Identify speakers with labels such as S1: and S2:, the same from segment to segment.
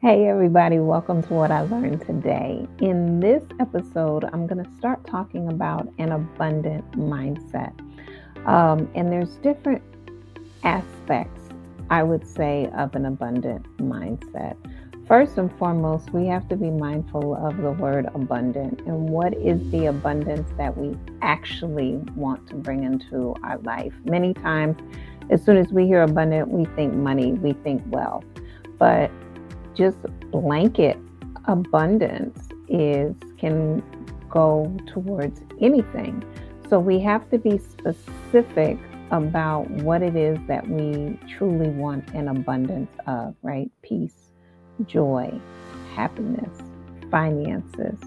S1: Hey, everybody, welcome to What I Learned Today. In this episode, I'm going to start talking about an abundant mindset. And there's different aspects, I would say, of an abundant mindset. First and foremost, we have to be mindful of the word abundant and what is the abundance that we actually want to bring into our life. Many times, as soon as we hear abundant, we think money, we think wealth. But just blanket abundance is can go towards anything. So we have to be specific about what it is that we truly want an abundance of, right? Peace, joy, happiness, finances,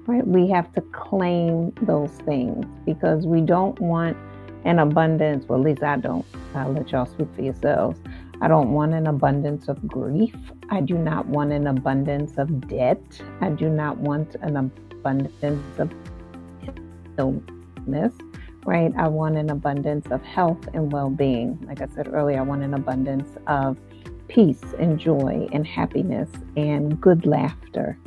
S1: right? We have to claim those things because we don't want an abundance, well, at least I don't. I'll let y'all speak for yourselves. I don't want an abundance of grief. I do not want an abundance of debt. I do not want an abundance of illness, right? I want an abundance of health and well-being. Like I said earlier, I want an abundance of peace and joy and happiness and good laughter,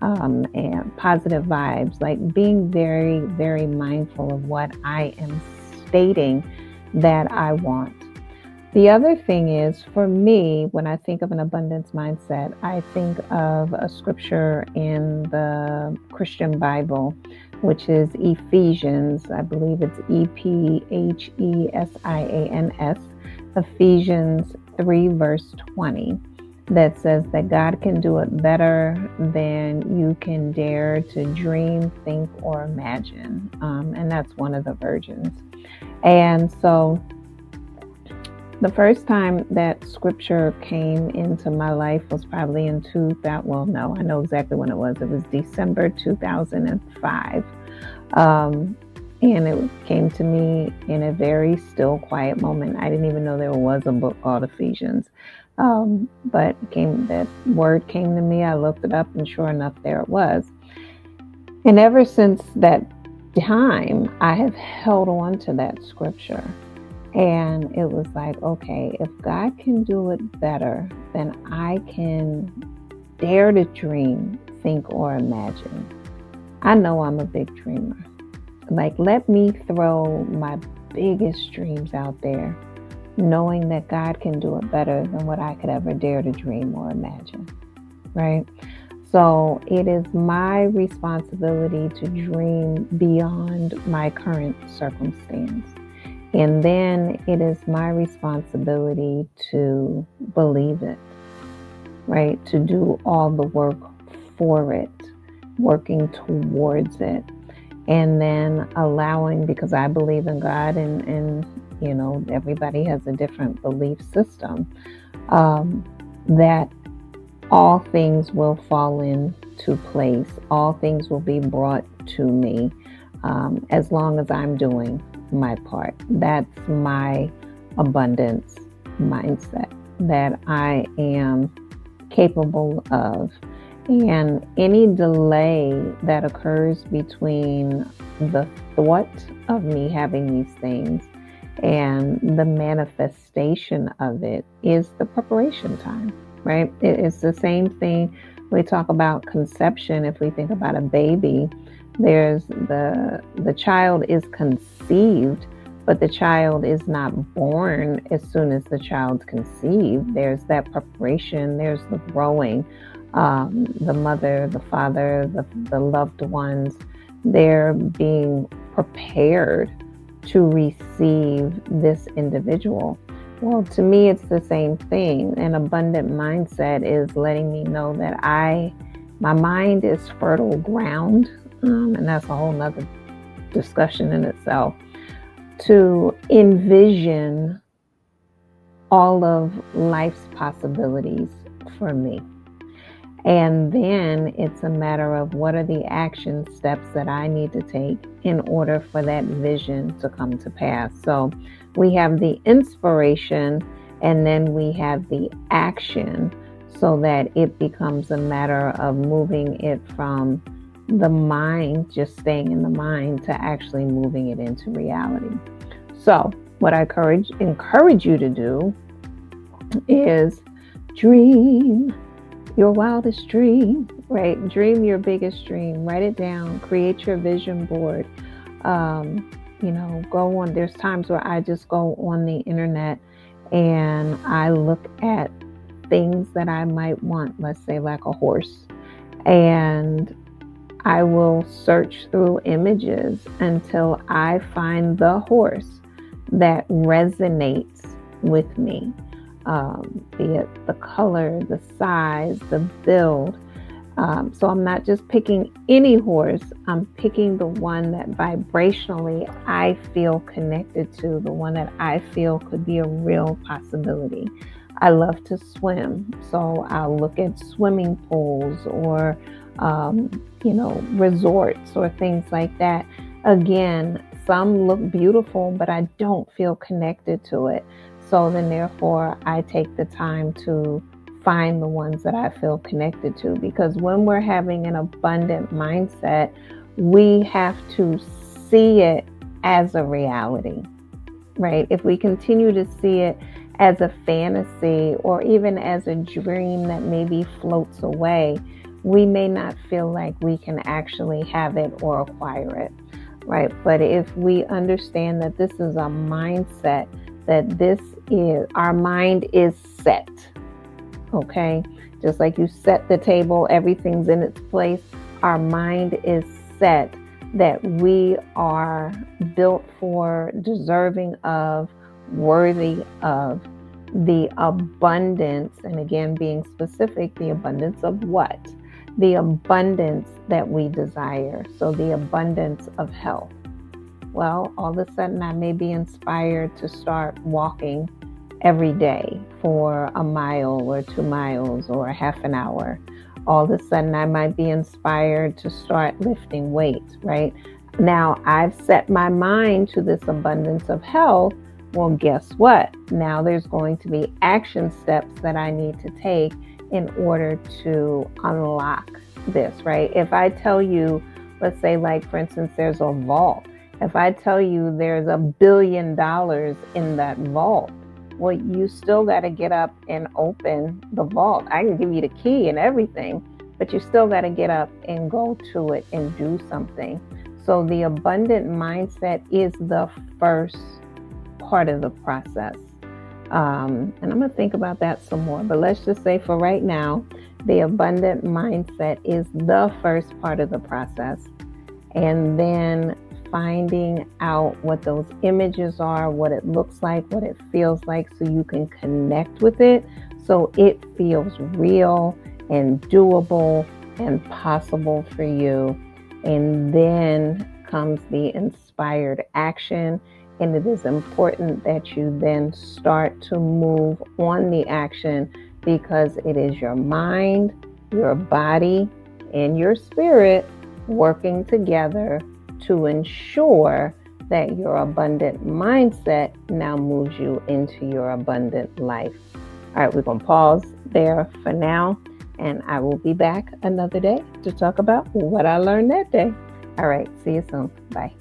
S1: and positive vibes, like being very, very mindful of what I am stating that I want. The other thing is, for me, when I think of an abundance mindset, I think of a scripture in the Christian Bible, which is Ephesians. I believe it's Ephesians, Ephesians 3, verse 20, that says that God can do it better than you can dare to dream, think, or imagine. And that's one of the virgins. And so the first time that scripture came into my life was probably in 2000. Well, no, I know exactly when it was. It was December 2005. And it came to me in a very still, quiet moment. I didn't even know there was a book called Ephesians. But that word came to me. I looked it up, and sure enough, there it was. And ever since that time, I have held on to that scripture. And it was like, okay, if God can do it better, then I can dare to dream, think, or imagine. I know I'm a big dreamer. Like, let me throw my biggest dreams out there, knowing that God can do it better than what I could ever dare to dream or imagine, right? So it is my responsibility to dream beyond my current circumstance. And then it is my responsibility to believe it, right? To do all the work for it, working towards it, and then allowing, because I believe in God, and everybody has a different belief system, that all things will fall into place. All things will be brought to me, as long as I'm doing my part. That's my abundance mindset, that I am capable of. And any delay that occurs between the thought of me having these things and the manifestation of it is the preparation time, right? It's the same thing. We talk about conception. If we think about a baby, there's the child is conceived, but the child is not born as soon as the child's conceived. There's that preparation, there's the growing. The mother, the father, the loved ones, they're being prepared to receive this individual. Well, to me, it's the same thing. An abundant mindset is letting me know that my mind is fertile ground. And that's a whole nother discussion in itself, to envision all of life's possibilities for me. And then it's a matter of what are the action steps that I need to take in order for that vision to come to pass. So we have the inspiration, and then we have the action, so that it becomes a matter of moving it from the mind, just staying in the mind, to actually moving it into reality. So what I encourage you to do is dream, your wildest dream, right? Dream your biggest dream. Write it down. Create your vision board. Go on. There's times where I just go on the internet and I look at things that I might want, let's say like a horse, and I will search through images until I find the horse that resonates with me. Be it the color, the size, the build. So I'm not just picking any horse, I'm picking the one that vibrationally I feel connected to, the one that I feel could be a real possibility. I love to swim, so I'll look at swimming pools or, resorts or things like that. Again, some look beautiful, but I don't feel connected to it. So then, therefore, I take the time to find the ones that I feel connected to, because when we're having an abundant mindset, we have to see it as a reality, right? If we continue to see it as a fantasy or even as a dream that maybe floats away, we may not feel like we can actually have it or acquire it, right? But if we understand that this is a mindset, that this is, our mind is set. Okay, just like you set the table, everything's in its place. Our mind is set that we are built for, deserving of, worthy of the abundance. And again, being specific, the abundance of what? The abundance that we desire. So the abundance of health. Well, all of a sudden I may be inspired to start walking every day for a mile or 2 miles or half an hour. All of a sudden I might be inspired to start lifting weights, right? Now I've set my mind to this abundance of health. Well, guess what? Now there's going to be action steps that I need to take in order to unlock this, right? If I tell you, let's say like for instance, there's a vault. If I tell you there's $1 billion in that vault, well, you still got to get up and open the vault. I can give you the key and everything, but you still got to get up and go to it and do something. So the abundant mindset is the first part of the process. And I'm going to think about that some more, but let's just say for right now, the abundant mindset is the first part of the process. And then finding out what those images are, what it looks like, what it feels like, so you can connect with it, so it feels real and doable and possible for you. And then comes the inspired action. And it is important that you then start to move on the action, because it is your mind, your body, and your spirit working together to ensure that your abundant mindset now moves you into your abundant life. All right, we're going to pause there for now, and I will be back another day to talk about what I learned that day. All right, see you soon. Bye.